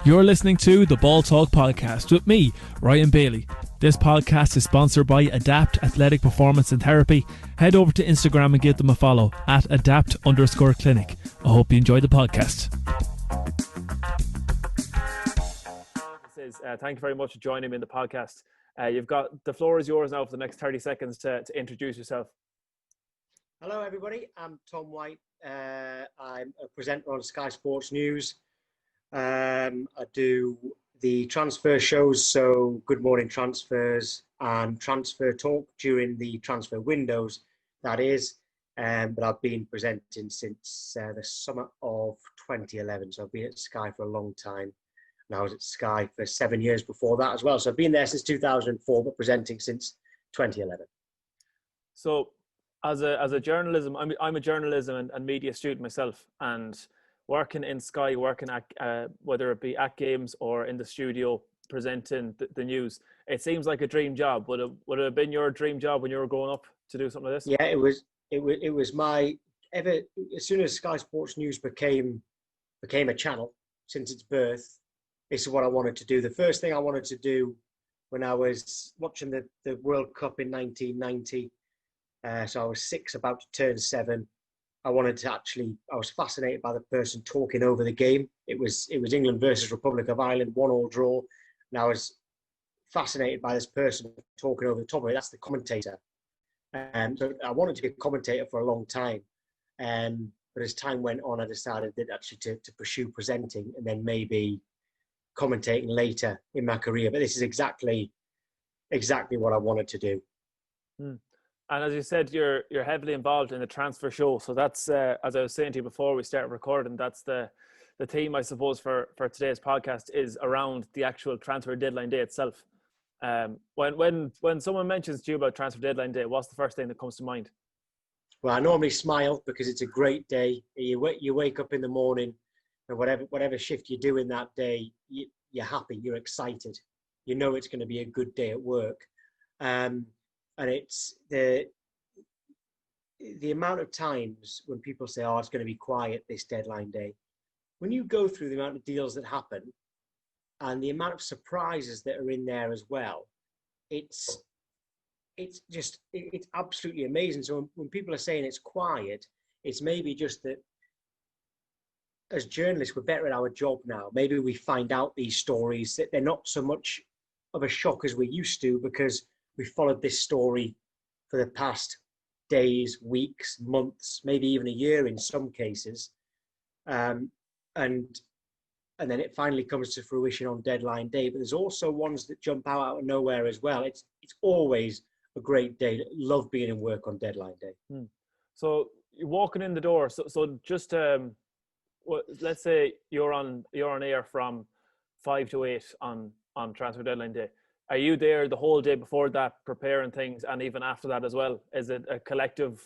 You're listening to the Ball Talk podcast with me, Ryan Bailey. This podcast is sponsored by Adapt Athletic Performance and Therapy. Head over to Instagram and give them a follow at adapt_clinic. I hope you enjoy the podcast. Thank you very much for joining me in the podcast. You've got the floor is yours now for the next 30 seconds to introduce yourself. Hello, everybody. I'm Tom White. I'm a presenter on Sky Sports News. I do the transfer shows, so Good Morning Transfers and Transfer Talk during the transfer windows, that is. But I've been presenting since the summer of 2011, so I've been at Sky for a long time. And I was at Sky for 7 years before that as well. So I've been there since 2004, but presenting since 2011. So as a journalism, I'm a journalism and media student myself, and working in Sky, working at whether it be at games or in the studio presenting the news, it seems like a dream job. Would it have been your dream job when you were growing up to do something like this? Yeah, it was my as soon as Sky Sports News became a channel since its birth, this is what I wanted to do. The first thing I wanted to do when I was watching the World Cup in 1990, so I was 6, about to turn 7. I was fascinated by the person talking over the game. It was England versus Republic of Ireland, 1-1 draw. And I was fascinated by this person talking over the top of it. That's the commentator. So I wanted to be a commentator for a long time. But as time went on, I decided that actually to pursue presenting and then maybe commentating later in my career. But this is exactly what I wanted to do. And as you said, you're heavily involved in the transfer show. So that's, as I was saying to you before we started recording, that's the theme, I suppose, for today's podcast is around the actual transfer deadline day itself. When someone mentions to you about transfer deadline day, what's the first thing that comes to mind? Well, I normally smile because it's a great day. You wake up in the morning, and whatever shift you're doing that day, you're happy, you're excited. You know it's going to be a good day at work. And it's the amount of times when people say, oh, it's going to be quiet this deadline day. When you go through the amount of deals that happen and the amount of surprises that are in there as well, it's absolutely amazing. So when people are saying it's quiet, it's maybe just that as journalists, we're better at our job now. Maybe we find out these stories that they're not so much of a shock as we used to, because we followed this story for the past days, weeks, months, maybe even a year in some cases. And then it finally comes to fruition on deadline day. But there's also ones that jump out of nowhere as well. It's always a great day. Love being in work on deadline day. So you're walking in the door. So just let's say you're on air from 5 to 8 on transfer deadline day. Are you there the whole day before that, preparing things, and even after that as well? Is it a collective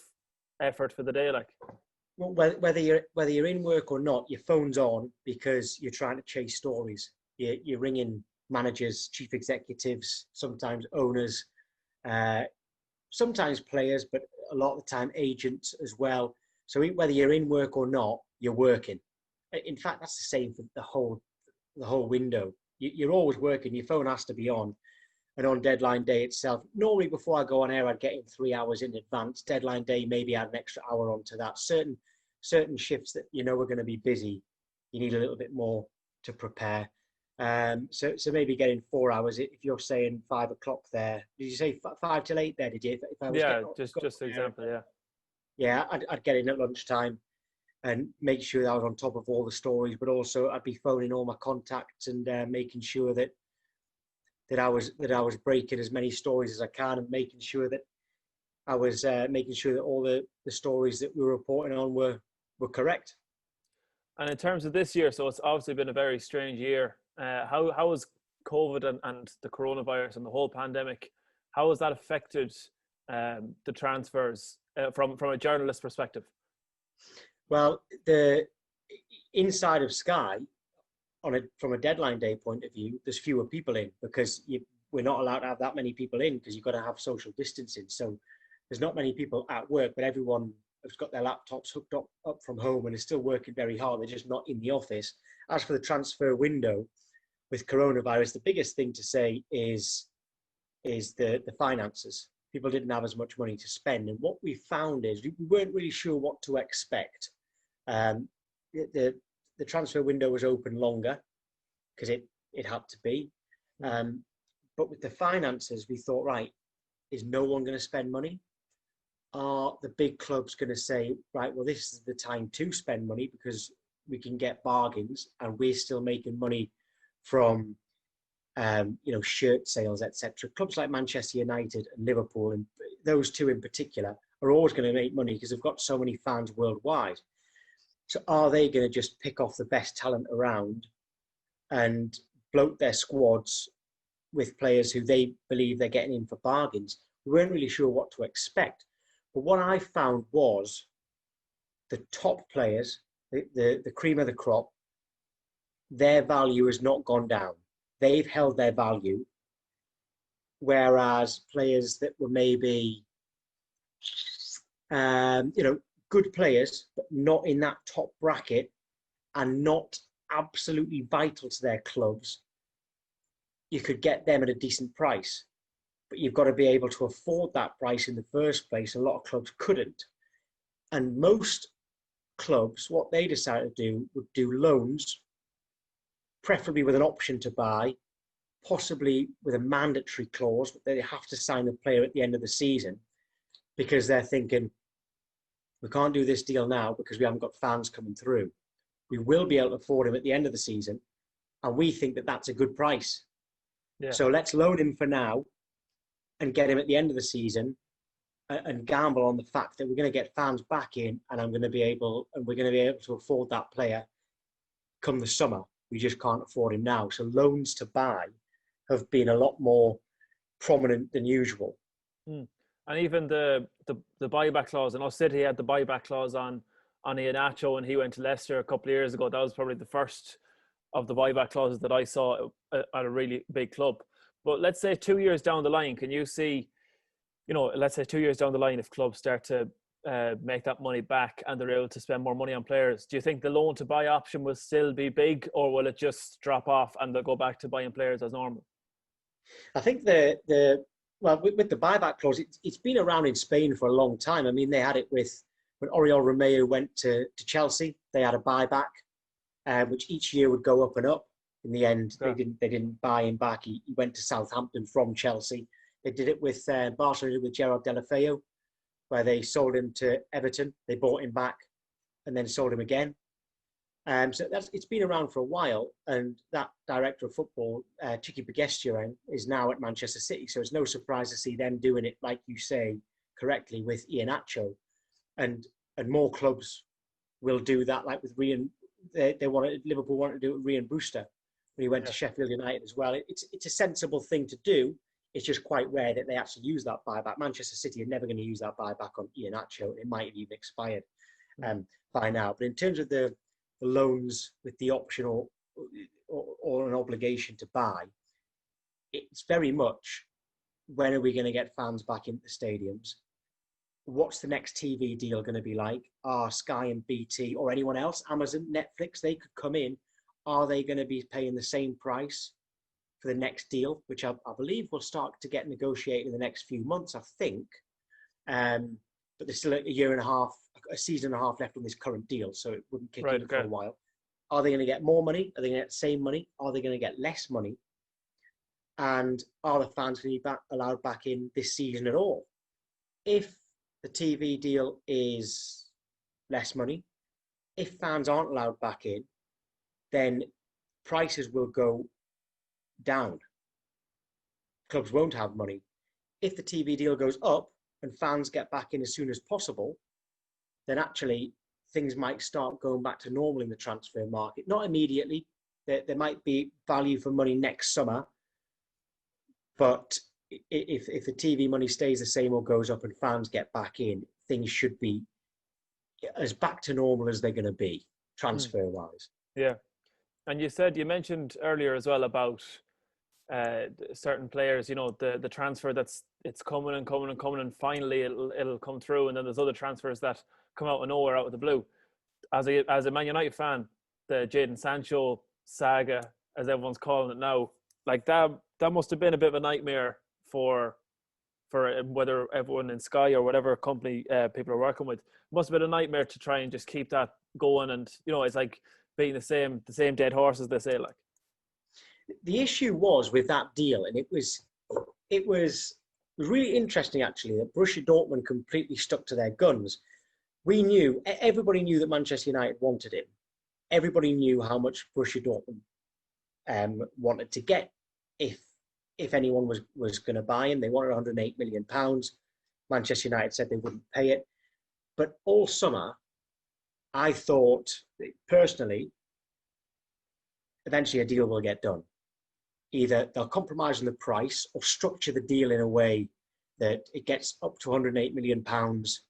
effort for the day? Like, well, whether you're in work or not, your phone's on because you're trying to chase stories. You're ringing managers, chief executives, sometimes owners, sometimes players, but a lot of the time agents as well. So whether you're in work or not, you're working. In fact, that's the same for the whole window. You're always working. Your phone has to be on. And on deadline day itself, normally before I go on air, I'd get in 3 hours in advance. Deadline day, maybe add an extra hour onto that. Certain shifts that you know are going to be busy, you need a little bit more to prepare. So maybe getting 4 hours. If you're saying 5 o'clock there, did you say 5 till 8 there? Did you? If I was just an example, yeah. Yeah, I'd get in at lunchtime and make sure that I was on top of all the stories, but also I'd be phoning all my contacts and making sure that I was breaking as many stories as I can, and making sure that I was making sure that all the stories that we were reporting on were correct. And in terms of this year, so it's obviously been a very strange year. How has COVID and the coronavirus and the whole pandemic, how has that affected the transfers from a journalist perspective? Well, the inside of Sky, from a deadline day point of view, there's fewer people in because we're not allowed to have that many people in because you've got to have social distancing. So there's not many people at work, but everyone has got their laptops hooked up from home and is still working very hard. They're just not in the office. As for the transfer window, with coronavirus, the biggest thing to say is the finances. People didn't have as much money to spend. And what we found is we weren't really sure what to expect. The transfer window was open longer because it had to be. But with the finances, we thought, right, is no one going to spend money? Are the big clubs going to say, right, well, this is the time to spend money because we can get bargains and we're still making money from shirt sales, etc. Clubs like Manchester United and Liverpool, and those two in particular, are always going to make money because they've got so many fans worldwide. So are they going to just pick off the best talent around and bloat their squads with players who they believe they're getting in for bargains? We weren't really sure what to expect. But what I found was the top players, the cream of the crop, their value has not gone down. They've held their value, whereas players that were maybe, good players, but not in that top bracket and not absolutely vital to their clubs, you could get them at a decent price. But you've got to be able to afford that price in the first place. A lot of clubs couldn't. And most clubs, what they decided to do would do loans, preferably with an option to buy, possibly with a mandatory clause, but they have to sign the player at the end of the season because they're thinking, we can't do this deal now because we haven't got fans coming through. We will be able to afford him at the end of the season, and we think that that's a good price. Yeah. So let's loan him for now and get him at the end of the season and gamble on the fact that we're going to get fans back in and we're going to be able to afford that player come the summer. We just can't afford him now. So loans to buy have been a lot more prominent than usual. And even the buyback clause, and City had the buyback clause on Iheanacho when he went to Leicester a couple of years ago. That was probably the first of the buyback clauses that I saw at a really big club. But let's say 2 years down the line, can you see, let's say 2 years down the line, if clubs start to make that money back and they're able to spend more money on players, do you think the loan to buy option will still be big, or will it just drop off and they'll go back to buying players as normal? I think with the buyback clause, it's been around in Spain for a long time. I mean, they had it with when Oriol Romeu went to Chelsea. They had a buyback, which each year would go up and up. In the end, they didn't buy him back. He went to Southampton from Chelsea. They did it with Barcelona with Gerard Deulofeu, where they sold him to Everton. They bought him back and then sold him again. So it's been around for a while, and that director of football, Chiqui Beguestiren, is now at Manchester City. So it's no surprise to see them doing it, like you say correctly, with Iheanacho, and more clubs will do that. Like with Liverpool wanted to do it with Ryan Brewster when he went to Sheffield United as well. It's a sensible thing to do. It's just quite rare that they actually use that buyback. Manchester City are never going to use that buyback on Iheanacho. It might have even expired by now. But in terms of the loans with the option or an obligation to buy, it's very much, when are we going to get fans back into the stadiums? What's the next TV deal going to be like? Are Sky and BT or anyone else, Amazon, Netflix, they could come in. Are they going to be paying the same price for the next deal, which I believe will start to get negotiated in the next few months, I think. But there's still a season and a half left on this current deal, so it wouldn't kick in for a while. Are they going to get more money? Are they going to get the same money? Are they going to get less money? And are the fans going to be allowed back in this season at all? If the TV deal is less money, if fans aren't allowed back in, then prices will go down. Clubs won't have money. If the TV deal goes up and fans get back in as soon as possible, then actually things might start going back to normal in the transfer market. Not immediately. There might be value for money next summer, but if the TV money stays the same or goes up and fans get back in, things should be as back to normal as they're going to be transfer-wise. Yeah. And you mentioned earlier as well about certain players, the transfer it's coming and coming and coming, and finally it'll come through, and then there's other transfers that come out of nowhere, out of the blue. As a Man United fan, the Jadon Sancho saga as everyone's calling it now. Like that must have been a bit of a nightmare for whether everyone in Sky or whatever company people are working with. It must have been a nightmare to try and just keep that going. And it's like being the same dead horse, as they say. Like, the issue was with that deal, and it was really interesting actually, that Borussia Dortmund completely stuck to their guns. Everybody knew that Manchester United wanted him. Everybody knew how much Borussia Dortmund wanted to get if anyone was going to buy him. They wanted 108 million pounds. Manchester United said they wouldn't pay it. But all summer, I thought personally, eventually a deal will get done. Either they'll compromise on the price or structure the deal in a way that it gets up to 108 million pounds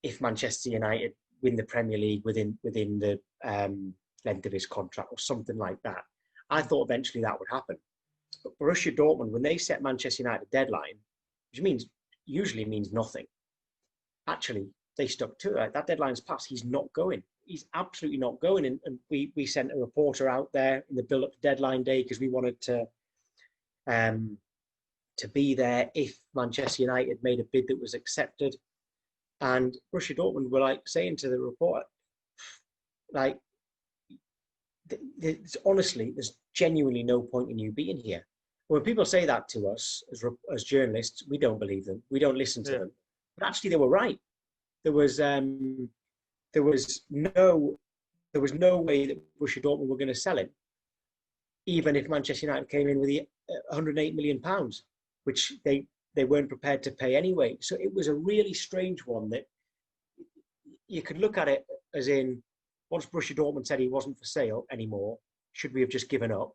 if Manchester United win the Premier League within the length of his contract, or something like that. I thought eventually that would happen. But Borussia Dortmund, when they set Manchester United a deadline, which usually means nothing, actually they stuck to it. That deadline's passed. He's not going. He's absolutely not going. And we sent a reporter out there in the build-up to deadline day because we wanted to be there if Manchester United made a bid that was accepted. And Borussia Dortmund were like saying to the reporter, like, honestly, there's genuinely no point in you being here. When people say that to us as journalists, we don't believe them. We don't listen to them. But actually, they were right. There was no way that Borussia Dortmund were going to sell him, even if Manchester United came in with the 108 million pounds, which they weren't prepared to pay anyway. So it was a really strange one that you could look at it as in, once Borussia Dortmund said he wasn't for sale anymore, should we have just given up?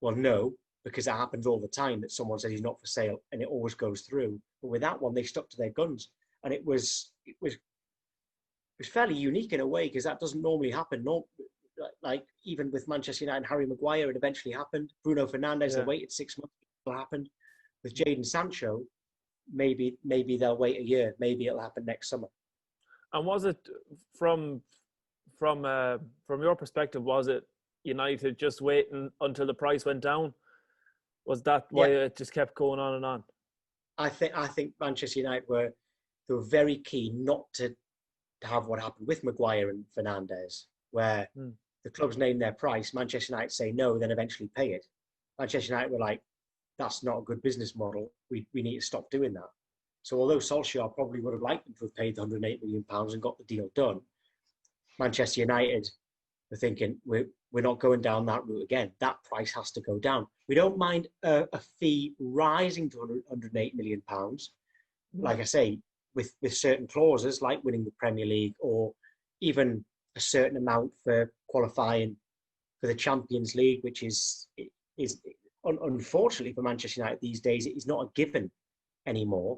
Well, no, because it happens all the time that someone says he's not for sale and it always goes through. But with that one, they stuck to their guns, and it was fairly unique in a way, because that doesn't normally happen. Like even with Manchester United and Harry Maguire, it eventually happened. Bruno Fernandes, they waited 6 months, it happened. With Jadon Sancho, maybe they'll wait a year. Maybe it'll happen next summer. And was it from your perspective, was it United just waiting until the price went down? Was that why it just kept going on and on? I think Manchester United were very keen not to have what happened with Maguire and Fernandes, where the clubs name their price, Manchester United say no, then eventually pay it. Manchester United were like, that's not a good business model. We need to stop doing that. So although Solskjaer probably would have liked them to have paid the 108 million pounds and got the deal done, Manchester United were thinking, we're not going down that route again. That price has to go down. We don't mind a fee rising to 108 million pounds. Like I say, with certain clauses like winning the Premier League, or even a certain amount for qualifying for the Champions League, which is unfortunately for Manchester United these days, it is not a given anymore.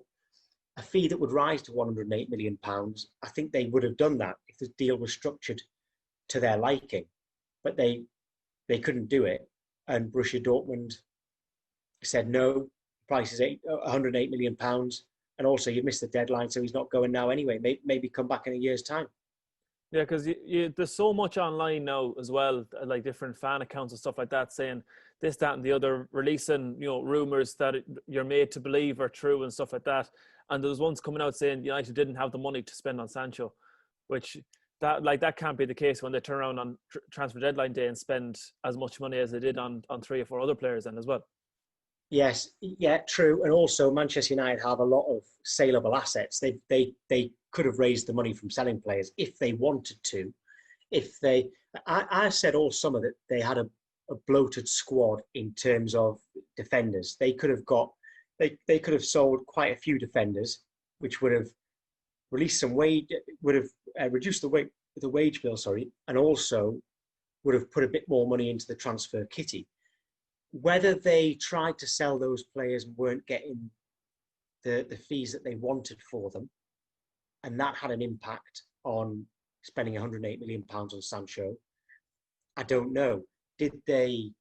A fee that would rise to 108 million pounds, I think they would have done that if the deal was structured to their liking, but they couldn't do it. And Borussia Dortmund said no, the price is 108 million pounds. And also, you've missed the deadline, so he's not going now anyway. Maybe come back in a year's time. Yeah, because there's so much online now as well, like different fan accounts and stuff like that, saying this, that, and the other, releasing rumors that you're made to believe are true and stuff like that. And there was ones coming out saying United didn't have the money to spend on Sancho, which that can't be the case when they turn around on transfer deadline day and spend as much money as they did on 3 or 4 other players then as well. Yes, yeah, true. And also, Manchester United have a lot of saleable assets. They could have raised the money from selling players if they wanted to. I said all summer that they had a bloated squad in terms of defenders. They could have sold quite a few defenders, which would have released some wage, would have reduced the wage bill, and also would have put a bit more money into the transfer kitty. Whether they tried to sell those players and weren't getting the fees that they wanted for them, and that had an impact on spending 108 million pounds on Sancho, I don't know. Did they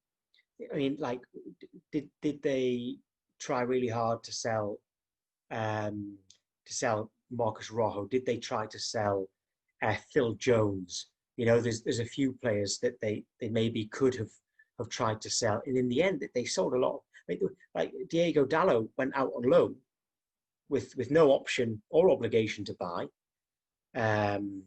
try really hard to sell Marcus Rojo? Did they try to sell Phil Jones? There's a few players that they maybe could have have tried to sell, and in the end, they sold a lot. Like Diego Dallo went out on loan with no option or obligation to buy, and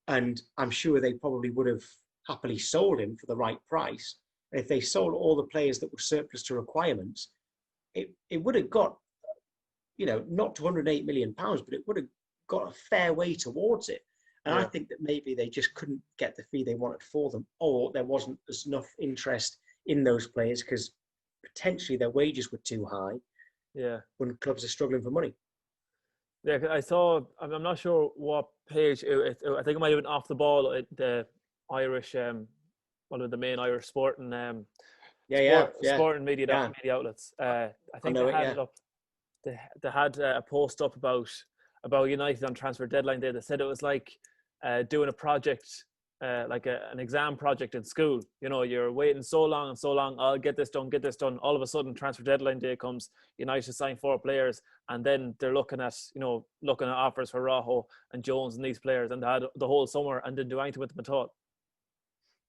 I'm sure they probably would have happily sold him for the right price. And if they sold all the players that were surplus to requirements, it would have got, not 208 million pounds, but it would have got a fair way towards it. And I think that maybe they just couldn't get the fee they wanted for them, or there wasn't enough interest in those players because potentially their wages were too high. Yeah. When clubs are struggling for money. Yeah, I saw. I'm not sure what page. I think it might have been Off the Ball. The Irish, one of the main Irish sporting, sporting media outlets. I think they had it up. They had a post up about United on transfer deadline day. They said it was like doing a project, like an exam project in school. You're waiting so long and so long. I'll get this done. All of a sudden, transfer deadline day comes. United sign 4 players, and then they're looking at offers for Rajo and Jones and these players, and they had the whole summer and didn't do anything with them at all.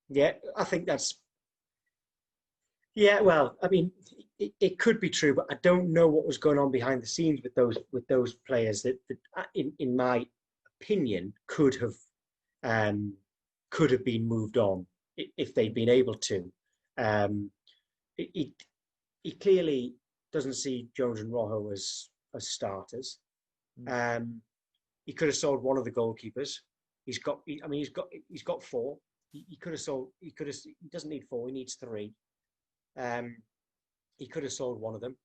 Yeah, I think that's. Yeah, well, I mean, it could be true, but I don't know what was going on behind the scenes with those players that in my opinion, could have been moved on if they'd been able to. He clearly doesn't see Jones and Rojo as starters. He could have sold one of the goalkeepers. He's got 4. He could have sold. He doesn't need 4. He needs 3. He could have sold one of them.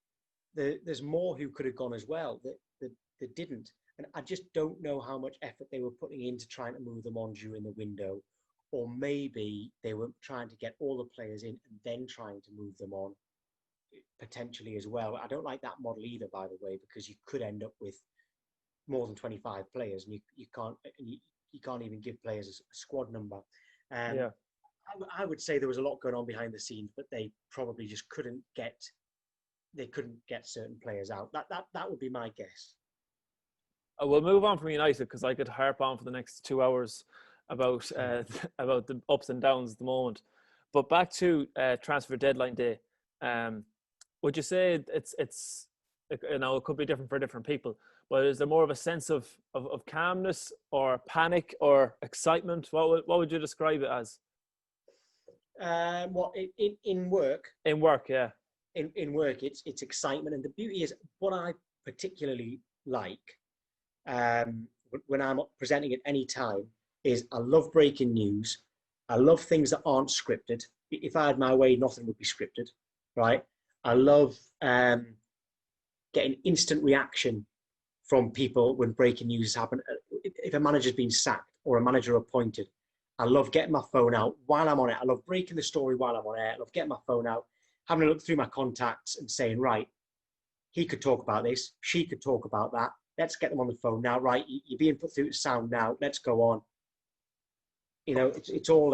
There's more who could have gone as well that didn't. And I just don't know how much effort they were putting into trying to move them on during the window. Or maybe they were trying to get all the players in and then trying to move them on potentially as well. I don't like that model either, by the way, because you could end up with more than 25 players and you can't even give players a squad number. I would say there was a lot going on behind the scenes, but they probably just couldn't get certain players out. That would be my guess. We'll move on from United because I could harp on for the next 2 hours about the ups and downs at the moment. But back to transfer deadline day, would you say it's it could be different for different people, but is there more of a sense of calmness or panic or excitement? What would you describe it as? What in work? In work, yeah. In work, it's excitement, and the beauty is what I particularly like when I'm presenting at any time is I love breaking news. I love things that aren't scripted. If I had my way, nothing would be scripted, right? I love getting instant reaction from people when breaking news has happened. If a manager's been sacked or a manager appointed, I love getting my phone out while I'm on it. I love breaking the story while I'm on air. I love getting my phone out, having a look through my contacts and saying, right, he could talk about this. She could talk about that. Let's get them on the phone now. Right, you're being put through to sound now. Let's go on. It's all,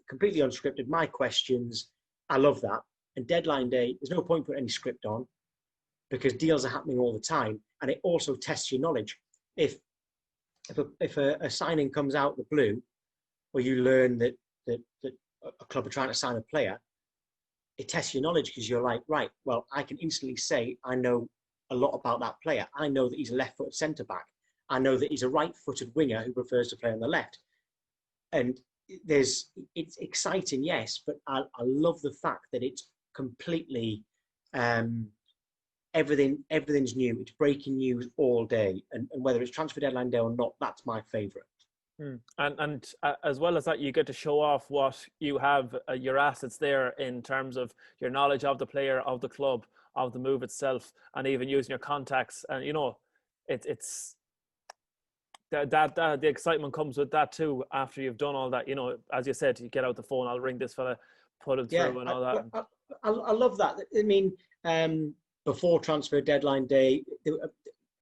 completely unscripted. My questions. I love that. And deadline day, there's no point putting any script on because deals are happening all the time. And it also tests your knowledge. If a signing comes out the blue, or you learn that a club are trying to sign a player, it tests your knowledge because you're like, right, well, I can instantly say I know a lot about that player. I know that he's a left-footed centre-back. I know that he's a right-footed winger who prefers to play on the left. And it's exciting, yes, but I love the fact that it's completely everything's new. It's breaking news all day, and whether it's transfer deadline day or not, that's my favourite. And as well as that, you get to show off what you have, your assets there in terms of your knowledge of the player, of the club, of the move itself, and even using your contacts. And it's that the excitement comes with that too. After you've done all that, as you said, you get out the phone. I'll ring this fella, put him through, and all that. I love that. I mean, before transfer deadline day,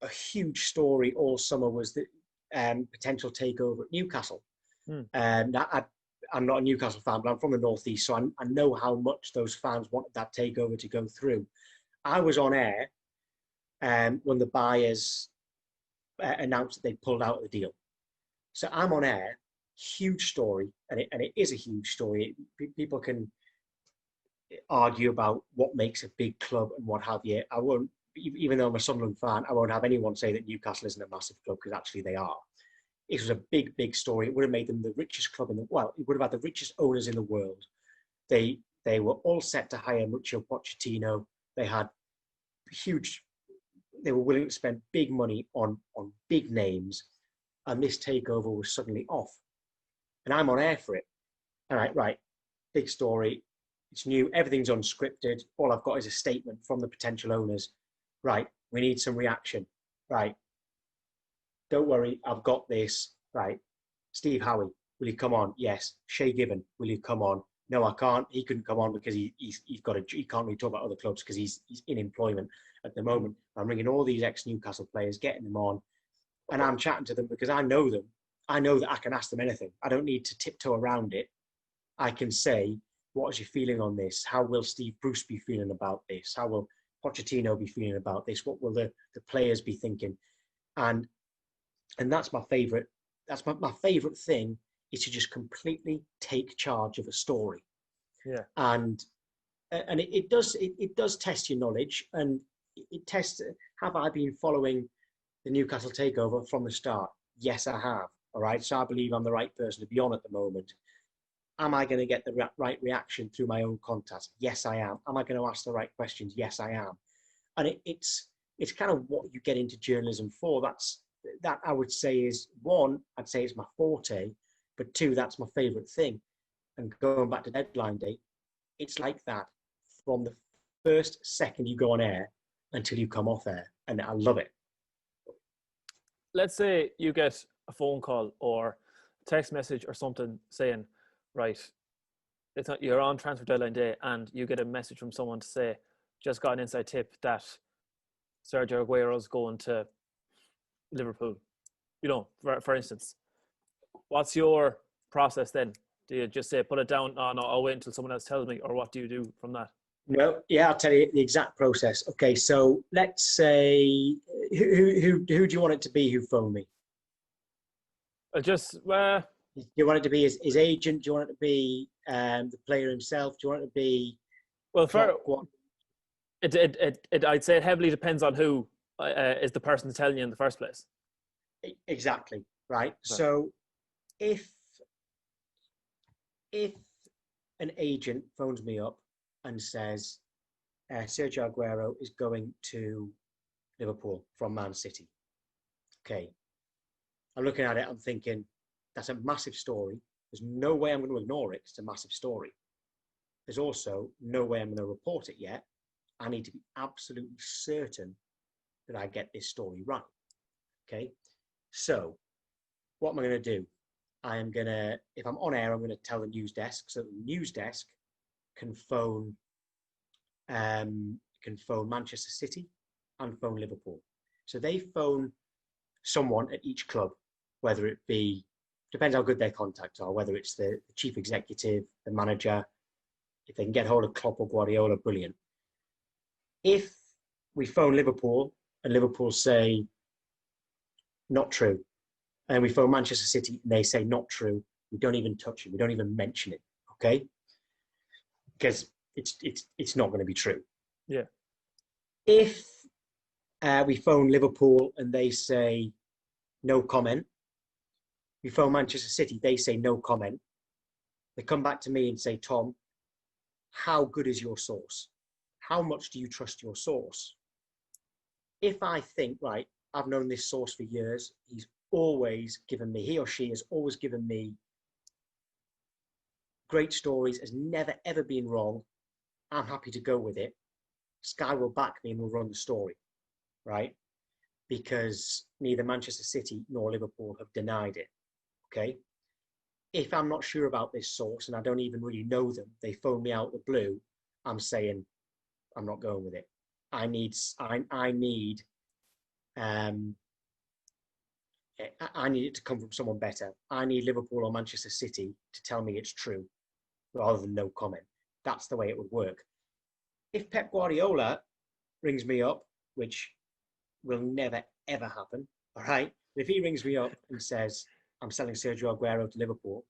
a huge story all summer was the potential takeover at Newcastle. I'm not a Newcastle fan, but I'm from the Northeast, so I know how much those fans wanted that takeover to go through. I was on air when the buyers announced that they pulled out of the deal. So I'm on air huge story, and it is a huge story. People can argue about what makes a big club and what have you. I won't, even though I'm a Sunderland fan, I won't have anyone say that Newcastle isn't a massive club, because actually they are. It was a big, big story. It would have made them the richest club in the well. It would have had the richest owners in the world. They were all set to hire Mauricio Pochettino. They had huge. They were willing to spend big money on big names, and this takeover was suddenly off. And I'm on air for it. All right, right, big story. It's new. Everything's unscripted. All I've got is a statement from the potential owners. Right, we need some reaction. Right, don't worry, I've got this. Right, Steve Howie, will you come on? Yes. Shay Given, will you come on? No, I can't. He couldn't come on because he can't really talk about other clubs because he's in employment at the moment. I'm ringing all these ex-Newcastle players, getting them on, and I'm chatting to them because I know them. I know that I can ask them anything. I don't need to tiptoe around it. I can say, what is your feeling on this? How will Steve Bruce be feeling about this? How will Pochettino be feeling about this? What will the players be thinking? And that's my favourite. That's my favourite thing, is to just completely take charge of a story. Yeah. And it does test your knowledge, and it tests, have I been following the Newcastle takeover from the start? Yes, I have. All right. So I believe I'm the right person to be on at the moment. Am I going to get the right reaction through my own contacts? Yes, I am. Am I going to ask the right questions? Yes, I am. And it's kind of what you get into journalism for. That I would say is, one, I'd say it's my forte, but two, that's my favourite thing. And going back to deadline day, it's like that from the first second you go on air until you come off air, and I love it. Let's say you get a phone call or text message or something saying, right, it's not, you're on transfer deadline day, and you get a message from someone to say, just got an inside tip that Sergio Aguero's going to Liverpool. You know, for instance, what's your process then? Do you just say, put it down? Oh no, I'll wait until someone else tells me, or what do you do from that? No, yeah, I'll tell you the exact process. Okay, so let's say, who do you want it to be who phoned me? Do you want it to be his agent? Do you want it to be the player himself? Do you want it to be well, I'd say it heavily depends on who is the person telling you in the first place. Exactly, right. So if an agent phones me up and says Sergio Aguero is going to Liverpool from Man City, okay, I'm looking at it, I'm thinking, that's a massive story. There's no way I'm going to ignore it. It's a massive story. There's also no way I'm going to report it yet. I need to be absolutely certain that I get this story right. Okay. So what am I going to do? I am going to, if I'm on air, I'm going to tell the news desk, so the news desk can phone Manchester City and phone Liverpool. So they phone someone at each club, whether it be, depends how good their contacts are, whether it's the chief executive, the manager. If they can get hold of Klopp or Guardiola, brilliant. If we phone Liverpool and Liverpool say, not true, and we phone Manchester City and they say, not true, we don't even touch it, we don't even mention it, okay? Because it's not going to be true. Yeah. If we phone Liverpool and they say, no comment, we phone Manchester City, they say no comment. They come back to me and say, Tom, how good is your source? How much do you trust your source? If I think, right, I've known this source for years, he's always given me, he or she has always given me great stories, has never, ever been wrong, I'm happy to go with it. Sky will back me and will run the story, right? Because neither Manchester City nor Liverpool have denied it, okay? If I'm not sure about this source and I don't even really know them, they phone me out of the blue, I'm saying, I'm not going with it. I need it to come from someone better. I need Liverpool or Manchester City to tell me it's true rather than no comment. That's the way it would work. If Pep Guardiola rings me up, which will never, ever happen, all right? If he rings me up and says, I'm selling Sergio Aguero to Liverpool,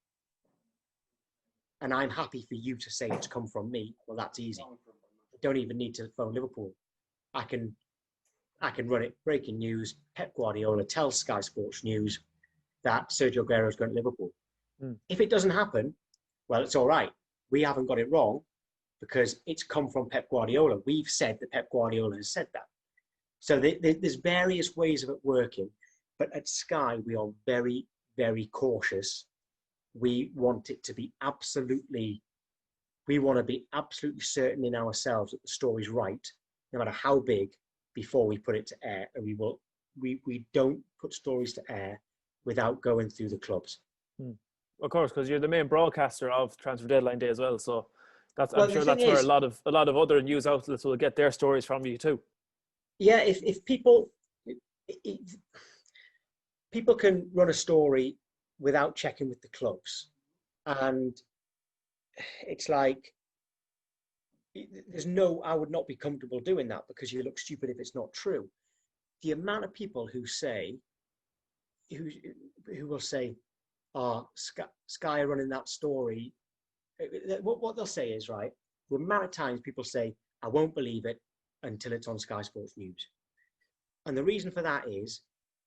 and I'm happy for you to say it's come from me, well, that's easy. I don't even need to phone Liverpool. I can run it. Breaking news: Pep Guardiola tells Sky Sports News that Sergio Aguero is going to Liverpool. If it doesn't happen, well, it's all right. We haven't got it wrong because it's come from Pep Guardiola. We've said that Pep Guardiola has said that. So there's various ways of it working, but at Sky we are very, very cautious. We want it to be absolutely. We want to be absolutely certain in ourselves that the story's right, no matter how big, before we put it to air. And we don't put stories to air without going through the clubs. Of course, because you're the main broadcaster of Transfer Deadline Day as well. So I'm sure that's where is, a lot of other news outlets will get their stories from you too. Yeah, if people can run a story without checking with the clubs, and it's like I would not be comfortable doing that because you look stupid if it's not true. The amount of people who will say, "Oh, Sky are running that story." What they'll say is, right, the amount of times people say, "I won't believe it until it's on Sky Sports News." And the reason for that is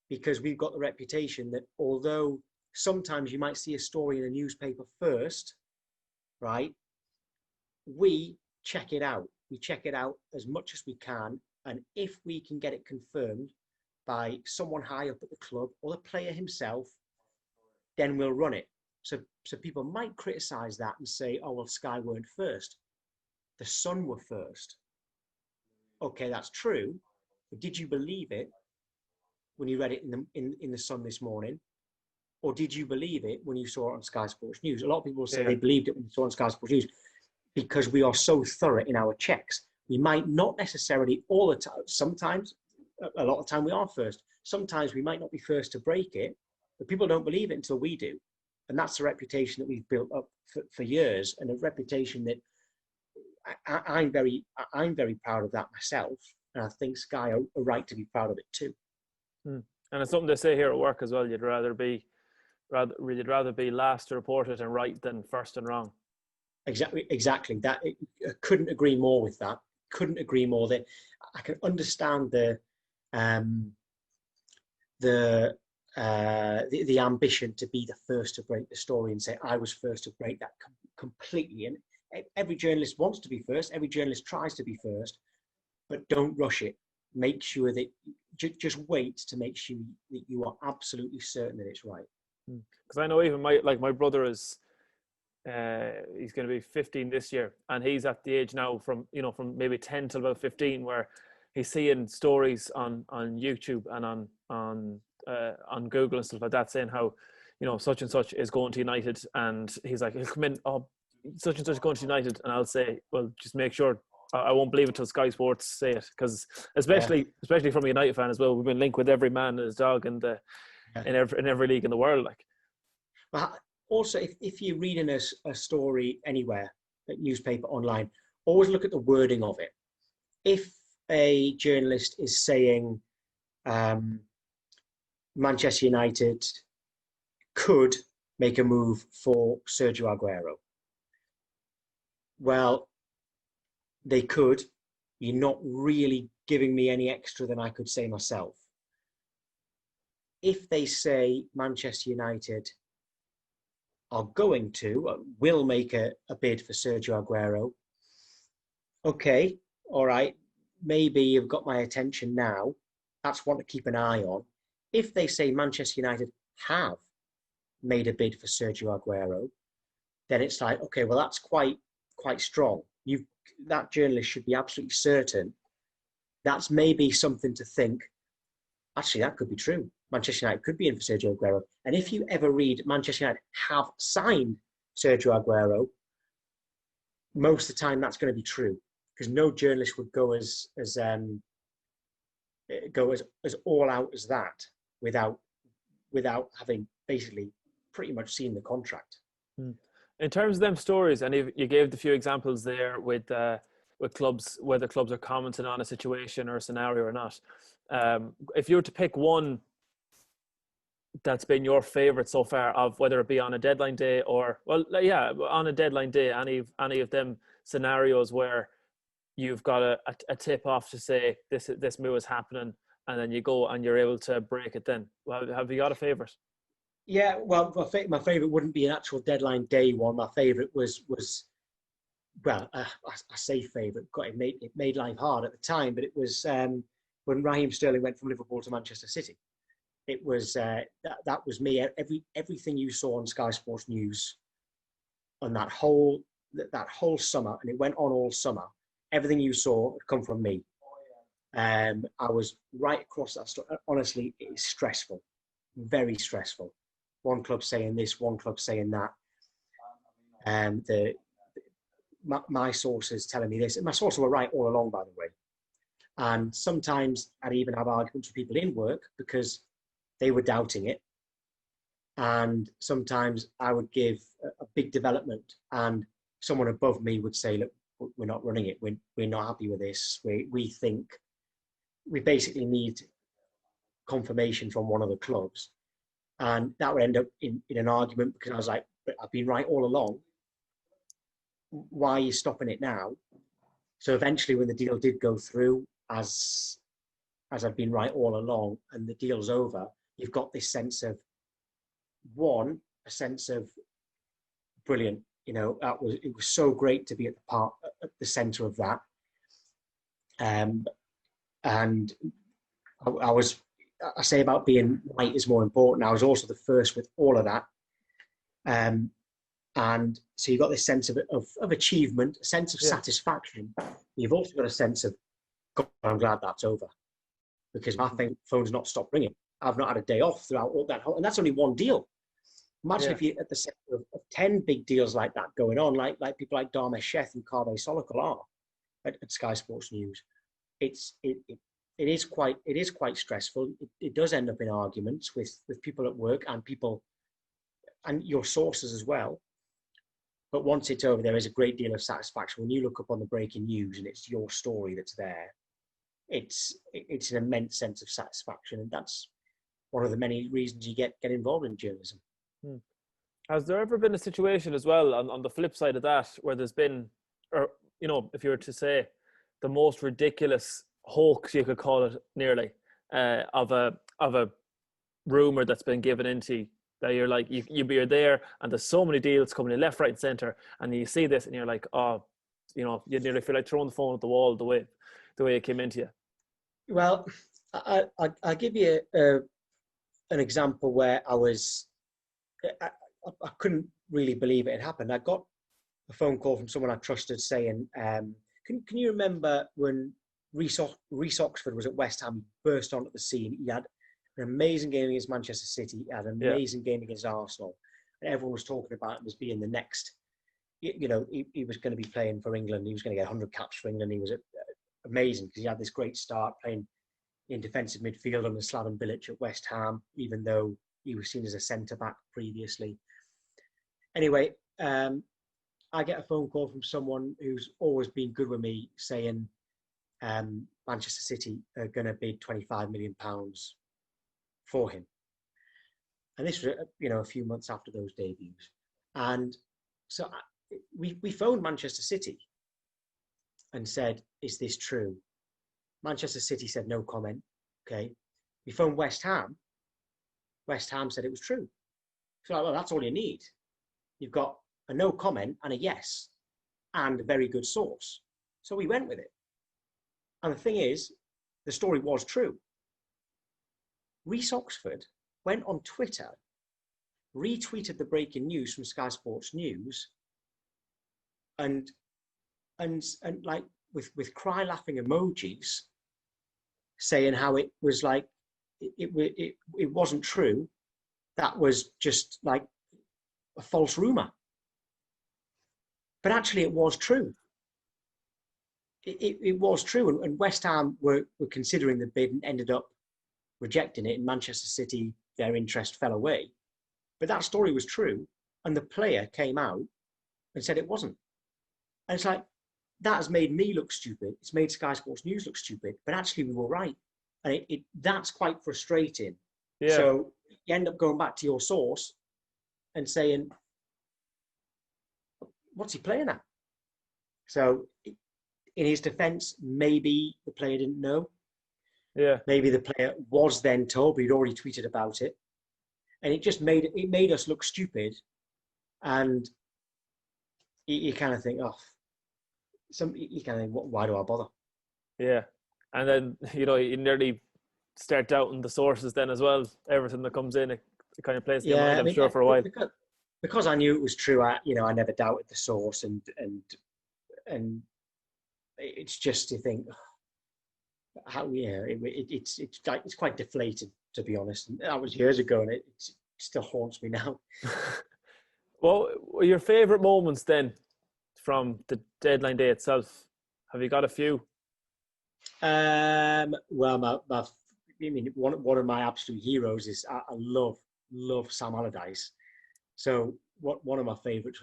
because we've got the reputation that although sometimes you might see a story in a newspaper first, right, we check it out. We check it out as much as we can. And if we can get it confirmed by someone high up at the club or the player himself, then we'll run it. So people might criticize that and say, "Oh, well, Sky weren't first. The Sun were first." Okay, that's true. But did you believe it when you read it in the Sun this morning? Or did you believe it when you saw it on Sky Sports News? A lot of people say they believed it when they saw it on Sky Sports News because we are so thorough in our checks. We might not necessarily all the time. Sometimes, a lot of the time we are first. Sometimes we might not be first to break it, but people don't believe it until we do. And that's the reputation that we've built up for years, and a reputation that I'm very proud of that myself. And I think Sky are right to be proud of it too. And it's something they say here at work as well. You'd rather be last to report it and right than first and wrong. Exactly. That I couldn't agree more with that. Couldn't agree more. That I can understand the ambition to be the first to break the story and say I was first to break that completely. And every journalist wants to be first. Every journalist tries to be first, but don't rush it. Make sure that just wait to make sure that you are absolutely certain that it's right. Because I know even my brother is he's going to be 15 this year, and he's at the age now from maybe 10 till about 15 where he's seeing stories on YouTube and on Google and stuff like that saying how such and such is going to United, and he's like, he'll come in, "Oh, such and such is going to United," and I'll say, "Well, just make sure." I won't believe it till Sky Sports say it, because especially from a United fan as well, we've been linked with every man and his dog in every league in the world. Like, but also, if you're reading a story anywhere, a newspaper, online, always look at the wording of it. If a journalist is saying Manchester United could make a move for Sergio Aguero, well, they could. You're not really giving me any extra than I could say myself. If they say Manchester United are going to, will make a bid for Sergio Aguero, okay, all right, maybe you've got my attention now. That's one to keep an eye on. If they say Manchester United have made a bid for Sergio Aguero, then it's like, okay, well, that's quite strong. That journalist should be absolutely certain. That's maybe something to think, actually, that could be true. Manchester United could be in for Sergio Aguero. And if you ever read Manchester United have signed Sergio Aguero, most of the time that's going to be true, because no journalist would go as all out as that without having basically pretty much seen the contract. In terms of them stories, and you gave the few examples there with clubs, whether clubs are commenting on a situation or a scenario or not. If you were to pick one that's been your favorite so far, of whether it be on a deadline day or, well, yeah, on a deadline day, any of them scenarios where you've got a tip off to say this move is happening, and then you go and you're able to break it then? Well, have you got a favorite? Yeah, well, my favorite wouldn't be an actual deadline day one. My favorite was well, I say favorite. God, it made life hard at the time, but it was when Raheem Sterling went from Liverpool to Manchester City. It was that was me. Everything you saw on Sky Sports News on that whole summer, and it went on all summer. Everything you saw had come from me. I was right across that. Honestly, it is stressful, very stressful. One club saying this, one club saying that. My sources telling me this. And my sources were right all along, by the way. And sometimes I'd even have arguments with people in work because they were doubting it. And sometimes I would give a big development, and someone above me would say, look, we're not running it. We're not happy with this. We think we basically need confirmation from one of the clubs. And that would end up in an argument, because I was like, but I've been right all along. Why are you stopping it now? So eventually, when the deal did go through, as I've been right all along, and the deal's over, you've got this sense of a sense of brilliant. You know, it was so great to be at the center of that. And I say about being right is more important. I was also the first with all of that. And so you've got this sense of achievement, a sense of satisfaction. You've also got a sense of, God, I'm glad that's over, because my phone's not stopped ringing. I've not had a day off throughout all that whole, and that's only one deal. Imagine if you're at the center of 10 big deals like that going on, like people like Dharmesh Sheth and Kaveh Solokal are at Sky Sports News. It is quite stressful. It does end up in arguments with people at work and people and your sources as well. But once it's over, there is a great deal of satisfaction. When you look up on the breaking news and it's your story that's there, it's an immense sense of satisfaction. And that's one of the many reasons you get involved in journalism. Has there ever been a situation as well on the flip side of that, where there's been, or, you know, if you were to say the most ridiculous hoax, you could call it nearly, of a rumor that's been given into, that you're like, you're there and there's so many deals coming in left, right and center, and you see this and you're like, oh, you know, you nearly feel like throwing the phone at the wall the way it came into you? Well, I'll give you an example where I couldn't really believe it had happened. I got a phone call from someone I trusted saying, can you remember when Reece Oxford was at West Ham, burst onto the scene? He had an amazing game against Manchester City. He had an amazing game against Arsenal. And everyone was talking about him as being the next, you know, he was going to be playing for England. He was going to get 100 caps for England. He was amazing because he had this great start playing in defensive midfield under Slaven Bilic at West Ham, even though he was seen as a centre-back previously. Anyway, I get a phone call from someone who's always been good with me saying Manchester City are going to bid £25 million for him. And this was, a few months after those debuts. And so we phoned Manchester City and said, is this true? Manchester City said no comment. Okay. We phoned West Ham. West Ham said it was true. So, well, that's all you need. You've got a no comment and a yes and a very good source. So we went with it. And the thing is, the story was true. Reece Oxford went on Twitter, retweeted the breaking news from Sky Sports News, and like with cry laughing emojis, saying how it was like it wasn't true. That was just like a false rumor. But actually, it was true. It was true, and West Ham were considering the bid and ended up rejecting it. In Manchester City, their interest fell away. But that story was true, and the player came out and said it wasn't. And it's like, that has made me look stupid. It's made Sky Sports News look stupid. But actually, we were right, and that's quite frustrating. Yeah. So you end up going back to your source and saying, what's he playing at? So in his defense, maybe the player didn't know. Yeah. Maybe the player was then told, but he'd already tweeted about it. And it just made us look stupid. And you kind of think, you kind of think, why do I bother? Yeah. And then, you nearly start doubting the sources then as well. Everything that comes in, it kind of plays in your mind, I'm sure, for a while. Because I knew it was true, I never doubted the source, and it's just, you think, how, it's quite deflated, to be honest. And that was years ago, and it still haunts me now. Well, your favourite moments then from the deadline day itself? Have you got a few? Well, one of my absolute heroes is I love Sam Allardyce. So one of my favourites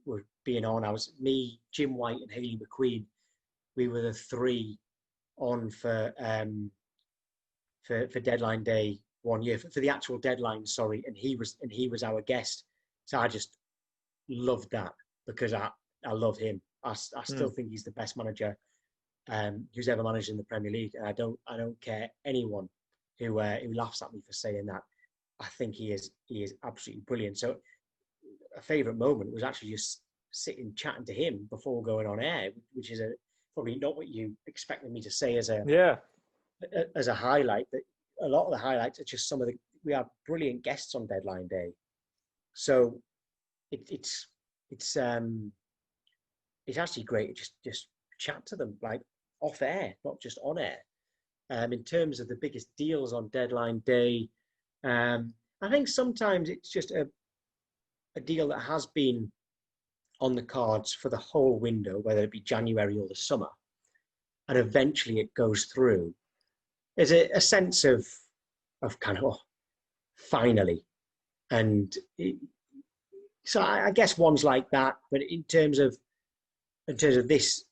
was being on. I was me, Jim White, and Hayley McQueen. We were the three on for deadline day one year, for the actual deadline. Sorry, and he was our guest. So I just loved that because I love him. I still think he's the best manager who's ever managed in the Premier League, and I don't care anyone who laughs at me for saying that. I think he is absolutely brilliant. So a favourite moment was actually just sitting chatting to him before going on air, which is probably not what you expected me to say as a highlight. But a lot of the highlights are just we have brilliant guests on deadline day. So it's actually great to just chat to them, like off air, not just on air. In terms of the biggest deals on deadline day, I think sometimes it's just a deal that has been on the cards for the whole window, whether it be January or the summer, and eventually it goes through. There's a sense of kind of finally, and so I guess one's like that. But in terms of this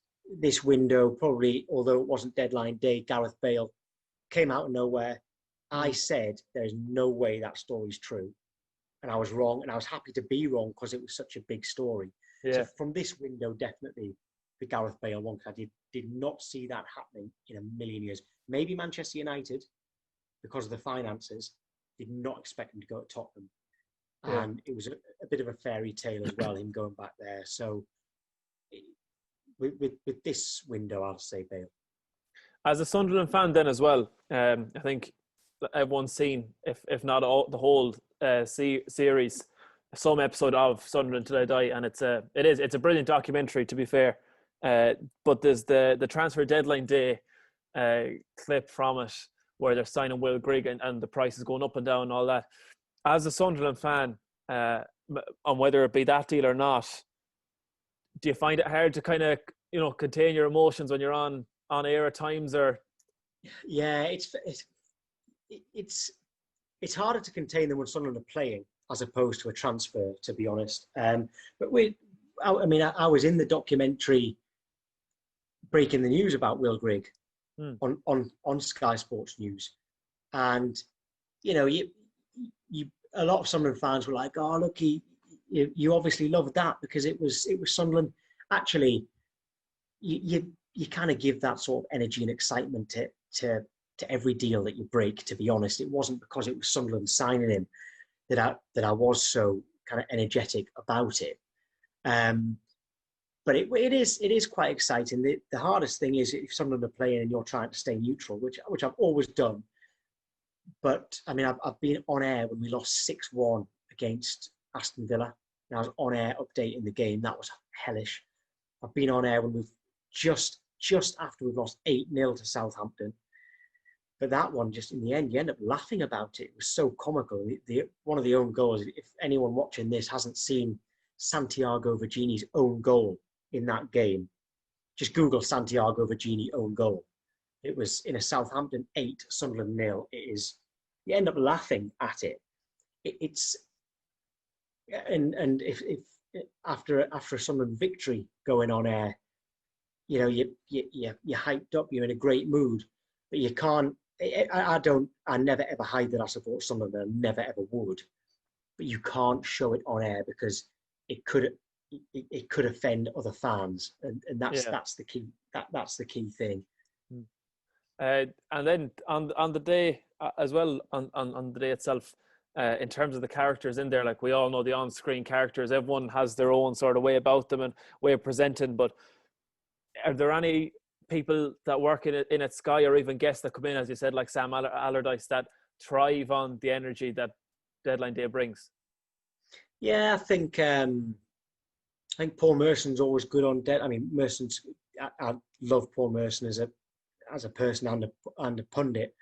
window, probably, although it wasn't deadline day, Gareth Bale came out of nowhere. I said there's no way that story's true, and I was wrong, and I was happy to be wrong because it was such a big story. Yeah. So from this window, definitely the Gareth Bale one. I did not see that happening in a million years. Maybe Manchester United, because of the finances, did not expect him to go to Tottenham, and it was a bit of a fairy tale as well, him going back there. So with this window, I'll say Bale. As a Sunderland fan then as well, I think everyone's seen, if not the whole series, some episode of Sunderland Till I Die, and it's a brilliant documentary, to be fair. But there's the transfer deadline day clip from it where they're signing Will Grigg and the price is going up and down and all that. As a Sunderland fan, on whether it be that deal or not, do you find it hard to kind of contain your emotions when you're on air at times? Or yeah, it's harder to contain them when Sunderland are playing as opposed to a transfer, to be honest. But I was in the documentary breaking the news about Will Grigg on Sky Sports News, and a lot of Sunderland fans were like, "Oh, look, you obviously loved that because it was Sunderland." Actually, you kind of give that sort of energy and excitement to every deal that you break. To be honest, it wasn't because it was Sunderland signing him that I was so kind of energetic about it. But it is quite exciting. The hardest thing is if Sunderland are playing and you're trying to stay neutral, which I've always done. But I mean, I've been on air when we lost 6-1 against Aston Villa, and I was on air updating the game. That was hellish. I've been on air when we've just after we've lost 8-0 to Southampton. But that one, just in the end, you end up laughing about it. It was so comical. One of the own goals, if anyone watching this hasn't seen Santiago Virgini's own goal in that game, just Google Santiago Virgini own goal. It was in a Southampton 8, Sunderland 0. You end up laughing at it. And if after a Sunderland victory going on air, you're hyped up, you're in a great mood, but you can't I never ever hide that I support Sunderland, and I never ever would. But you can't show it on air because it could offend other fans, and that's the key. That's the key thing. And then on the day as well, on the day itself, in terms of the characters in there, like we all know the on-screen characters, everyone has their own sort of way about them and way of presenting. But are there any people that work in at Sky, or even guests that come in, as you said, like Sam Allardyce, that thrive on the energy that deadline day brings? Yeah, I think Paul Merson's always good on dead. I mean, I love Paul Merson as a person and a pundit.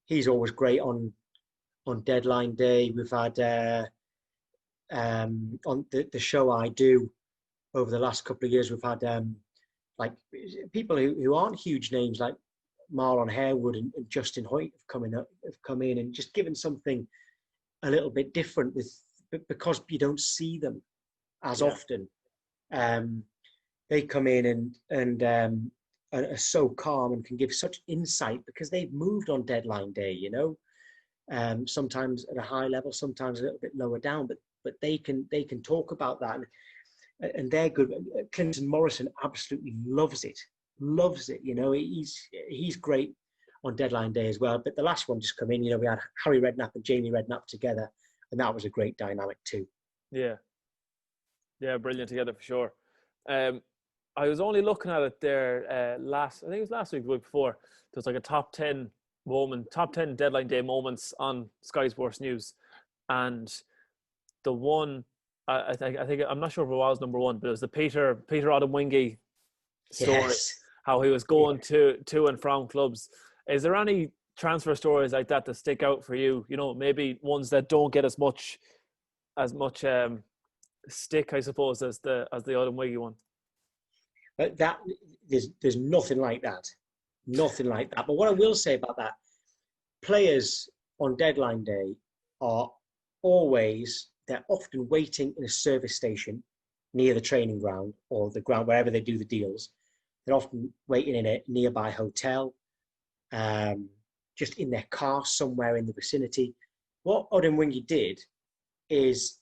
He's always great on deadline day. We've had on the show I do over the last couple of years, we've had like people who aren't huge names like Marlon Harewood and Justin Hoyt have come in and just given something a little bit different because you don't see them as often. They come in and are so calm and can give such insight because they've moved on deadline day, you know. Sometimes at a high level, sometimes a little bit lower down, but they can talk about that, and they're good. Clinton Morrison absolutely loves it. You know, he's great on deadline day as well. But the last one just come in, you know, we had Harry Redknapp and Jamie Redknapp together, and that was a great dynamic too. Yeah, brilliant together for sure. I was only looking at it there I think it was last week, the week before. There was like a top 10 deadline day moments on Sky Sports News, and the one I think I'm not sure if it was number one, but it was the Peter Odemwingie story. Yes. How he was going to and from clubs. Is there any transfer stories like that stick out for you? You know, maybe ones that don't get as much stick, I suppose, as the Odemwingie one. But there's nothing like that. Nothing like that. But what I will say about that, players on deadline day are they're often waiting in a service station near the training ground or the ground, wherever they do the deals. They're often waiting in a nearby hotel, just in their car somewhere in the vicinity. What Odemwingie did is,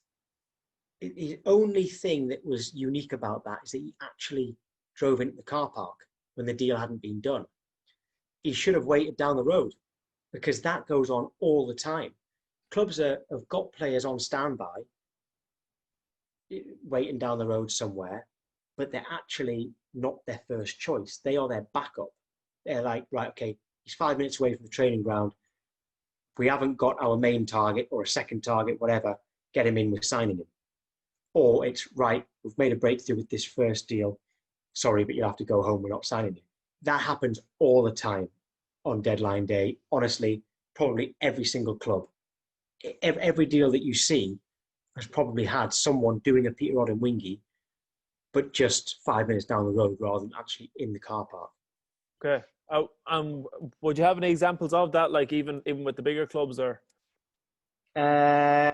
the only thing that was unique about that is that he actually drove into the car park when the deal hadn't been done. He should have waited down the road, because that goes on all the time. Clubs have got players on standby, waiting down the road somewhere, but they're actually not their first choice. They are their backup. They're like, right, okay, he's 5 minutes away from the training ground. We haven't got our main target or a second target, whatever, get him in, we're signing him. Or it's, right, we've made a breakthrough with this first deal. Sorry, but you'll have to go home, we're not signing you. That happens all the time on deadline day. Honestly, probably every single club. Every deal that you see has probably had someone doing a Peter Odemwingie, but just 5 minutes down the road rather than actually in the car park. Okay. Would you have any examples of that, like even with the bigger clubs, or? I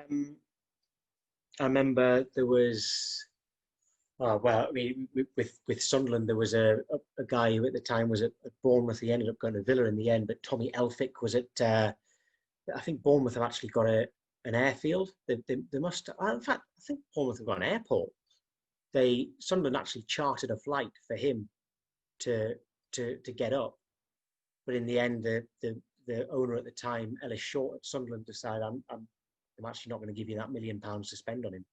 remember there was, I mean, with Sunderland, there was a guy who at the time was at Bournemouth. He ended up going to Villa in the end, but Tommy Elphick was at, I think Bournemouth have actually got an airfield. They must, in fact, I think Bournemouth have got an airport. Sunderland actually chartered a flight for him to get up. But in the end, the owner at the time, Ellis Short at Sunderland, decided, I'm actually not going to give you that £1 million to spend on him.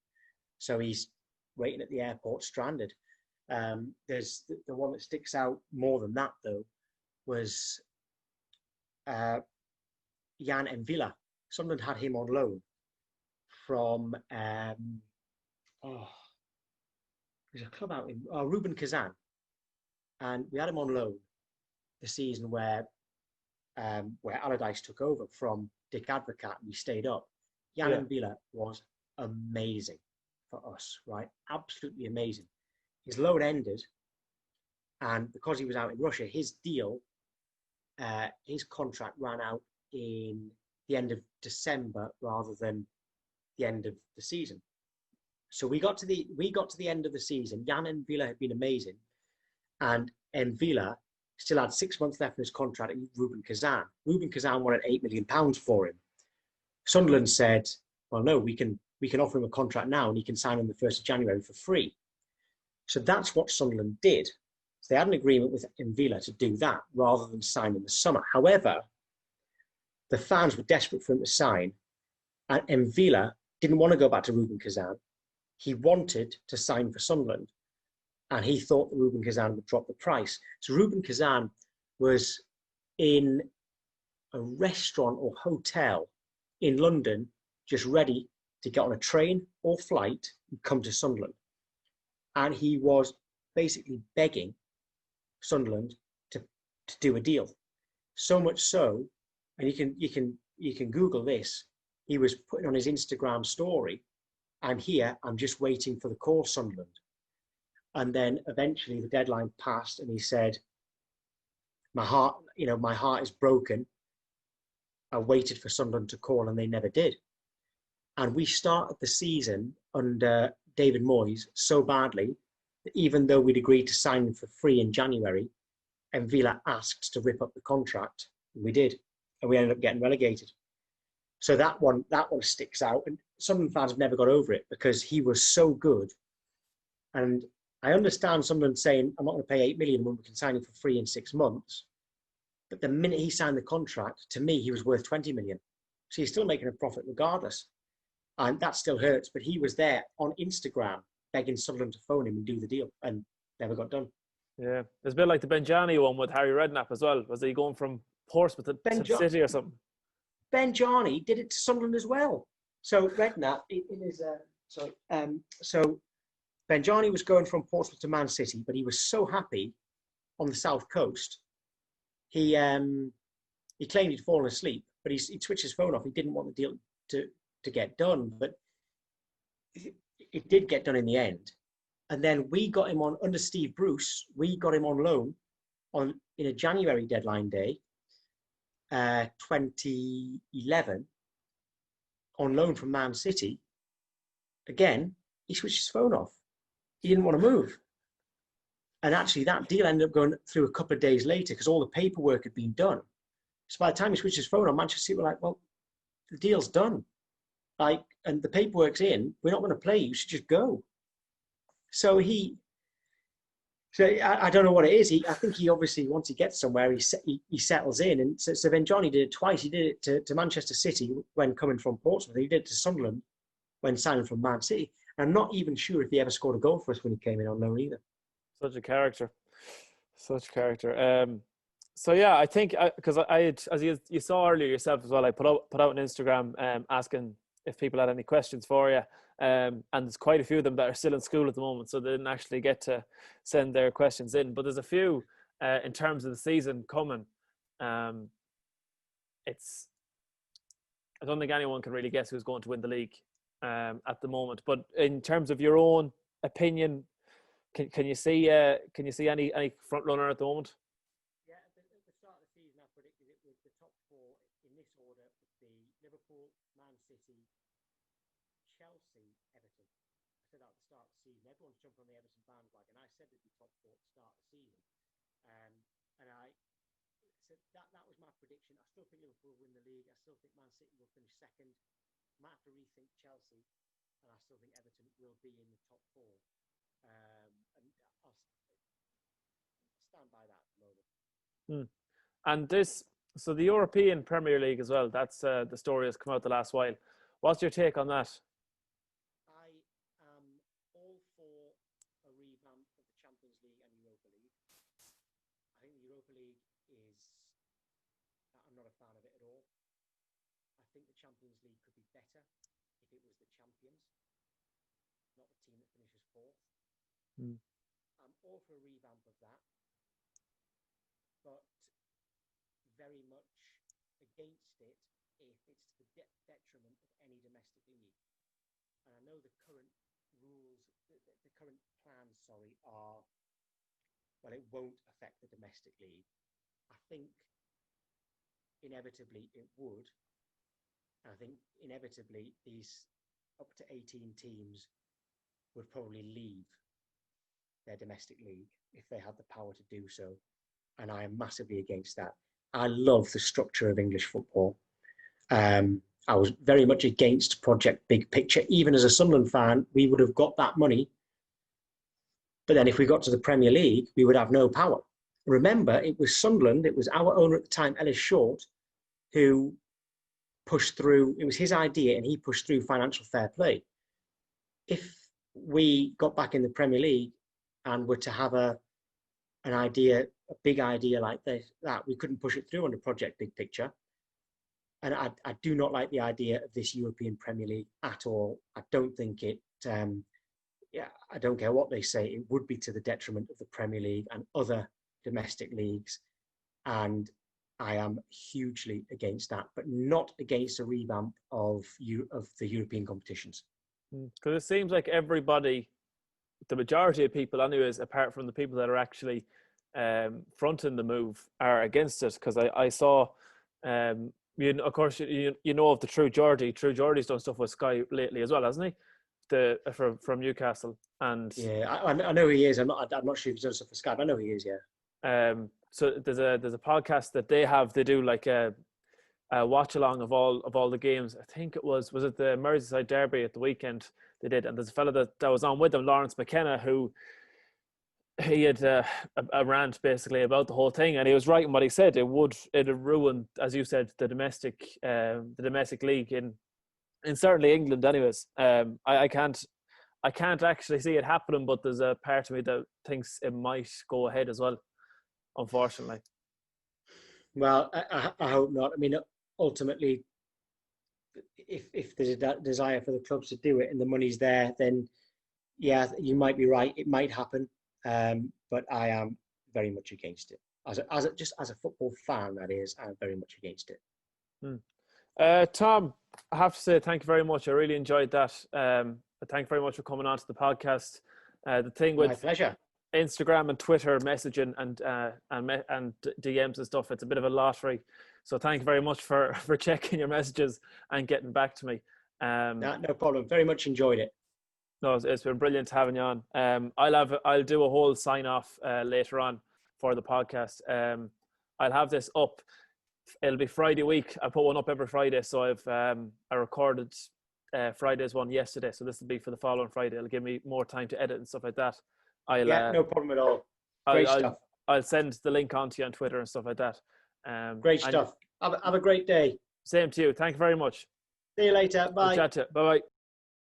So he's waiting at the airport, stranded. There's the one that sticks out more than that, though, was Jan M'Vila. Sunderland had him on loan from there's a club out in Ruben Kazan, and we had him on loan the season where Allardyce took over from Dick Advocat and we stayed up. Jan M'Vila was amazing for us, right? Absolutely amazing. His loan ended, and because he was out in Russia, his deal, his contract ran out in the end of December rather than the end of the season. So we got to the end of the season. Jan M'Vila had been amazing, and M'Vila still had 6 months left in his contract at Ruben Kazan. Ruben Kazan wanted £8 million for him. Sunderland said, well, no, we can offer him a contract now and he can sign on the 1st of January for free. So that's what Sunderland did. So they had an agreement with Villa to do that rather than sign in the summer. However, the fans were desperate for him to sign, and Villa didn't want to go back to Ruben Kazan. He wanted to sign for Sunderland, and he thought that Ruben Kazan would drop the price. So Ruben Kazan was in a restaurant or hotel in London, just ready to get on a train or flight and come to Sunderland. And he was basically begging Sunderland to do a deal. So much so, and you can Google this, he was putting on his Instagram story, I'm here, I'm just waiting for the call, Sunderland. And then eventually the deadline passed and he said, my heart is broken. I waited for Sunderland to call and they never did. And we started the season under David Moyes so badly that even though we'd agreed to sign him for free in January, and Villa asked to rip up the contract, and we did, and we ended up getting relegated. So that one sticks out, and Sunderland fans have never got over it because he was so good. And I understand Sunderland saying, I'm not going to pay £8 million when we can sign him for free in 6 months. But the minute he signed the contract, to me, he was worth 20 million. So he's still making a profit regardless. And that still hurts. But he was there on Instagram begging Sunderland to phone him and do the deal, and never got done. Yeah. It's a bit like the Benjani one with Harry Redknapp as well. Was he going from Portsmouth to City or something? Benjani did it to Sunderland as well. So Redknapp, so Benjani was going from Portsmouth to Man City, but he was so happy on the south coast. He claimed he'd fallen asleep, but he'd switched his phone off. He didn't want the deal to get done, but it did get done in the end. And then we got him on under Steve Bruce. We got him on loan in a January deadline day, 2011, on loan from Man City. Again, he switched his phone off. He didn't want to move. And actually, that deal ended up going through a couple of days later because all the paperwork had been done. So by the time he switched his phone on, Manchester City were like, well, the deal's done. And the paperwork's in. We're not going to play. You should just go. So I don't know what it is. I think he obviously, once he gets somewhere, he settles in. And so Benjani did it twice. He did it to Manchester City when coming from Portsmouth. He did it to Sunderland when signing from Man City. I'm not even sure if he ever scored a goal for us when he came in on loan either. Such a character. So yeah, I think because I had, as you saw earlier yourself as well, I put out an Instagram asking if people had any questions for you, and there's quite a few of them that are still in school at the moment, so they didn't actually get to send their questions in. But there's a few in terms of the season coming. I don't think anyone can really guess who's going to win the league at the moment. But in terms of your own opinion, can you see any front runner at the moment? Yeah, at the start of the season, I predicted it with the top four in this order would be Liverpool, Man City, Chelsea, Everton. I said that at the start of the season. Everyone's jumped on the Everton bandwagon. I said it'd be top four at the start of the season, and I said that was my prediction. I still think Liverpool will win the league. I still think Man City will finish second. Might have to rethink Chelsea, and I still think Everton will be in the top four. And I'll stand by that at the moment. And so the European Premier League as well, that's the story has come out the last while. What's your take on that? I am all for a revamp of the Champions League and Europa League. I think the Europa League I'm not a fan of it at all. I think the Champions League could be better if it was the champions, not the team that finishes fourth. I'm all for a revamp of that, but very much against it if it's to the detriment of any domestic league. And I know the current rules, the current plans, are, well, it won't affect the domestic league. I think inevitably it would. I think inevitably these up to 18 teams would probably leave their domestic league if they had the power to do so. and I am massively against that. I love the structure of English football. I was very much against Project Big Picture. Even as a Sunderland fan, we would have got that money. But then if we got to the Premier League, we would have no power. Remember, it was Sunderland, it was our owner at the time, Ellis Short, who pushed through, it was his idea, and he pushed through financial fair play. If we got back in the Premier League and were to have an idea, a big idea like this, that we couldn't push it through under Project Big Picture. And I do not like the idea of this European Premier League at all. I don't think it, I don't care what they say, it would be to the detriment of the Premier League and other domestic leagues. And I am hugely against that, but not against a revamp of the European competitions. Because it seems like everybody, the majority of people anyways, apart from the people that are actually fronting the move, are against it. Because I saw, of course, you know of the True Geordie. True Geordie's done stuff with Sky lately as well, hasn't he? From Newcastle. And yeah, I know he is. I'm not sure if he's done stuff for Sky, but I know he is, yeah. So there's a podcast that they have. They do like a watch along of all the games. I think was it the Merseyside derby at the weekend they did, and there's a fella that was on with them, Lawrence McKenna, who he had a rant basically about the whole thing, and he was right in what he said. It'd ruin, as you said, the domestic league in certainly England anyways. I can't actually see it happening, but there's a part of me that thinks it might go ahead as well, unfortunately. Well, I hope not. I mean, ultimately, if there's a desire for the clubs to do it and the money's there, then yeah, you might be right. It might happen, but I am very much against it. Just as a football fan, that is, I'm very much against it. Tom, I have to say thank you very much. I really enjoyed that. Thank you very much for coming on to the podcast. The thing with my pleasure. Instagram and Twitter messaging and DMs and stuff, it's a bit of a lottery. So thank you very much for checking your messages and getting back to me. No problem. Very much enjoyed it. No, it's been brilliant having you on. I'll do a whole sign off later on for the podcast. I'll have this up. It'll be Friday week. I put one up every Friday, so I recorded Friday's one yesterday, so this will be for the following Friday. It'll give me more time to edit and stuff like that. No problem at all. Great stuff. I'll send the link on to you on Twitter and stuff like that. Great stuff. Have a great day. Same to you. Thank you very much. See you later. Bye. We'll chat to you. Bye-bye.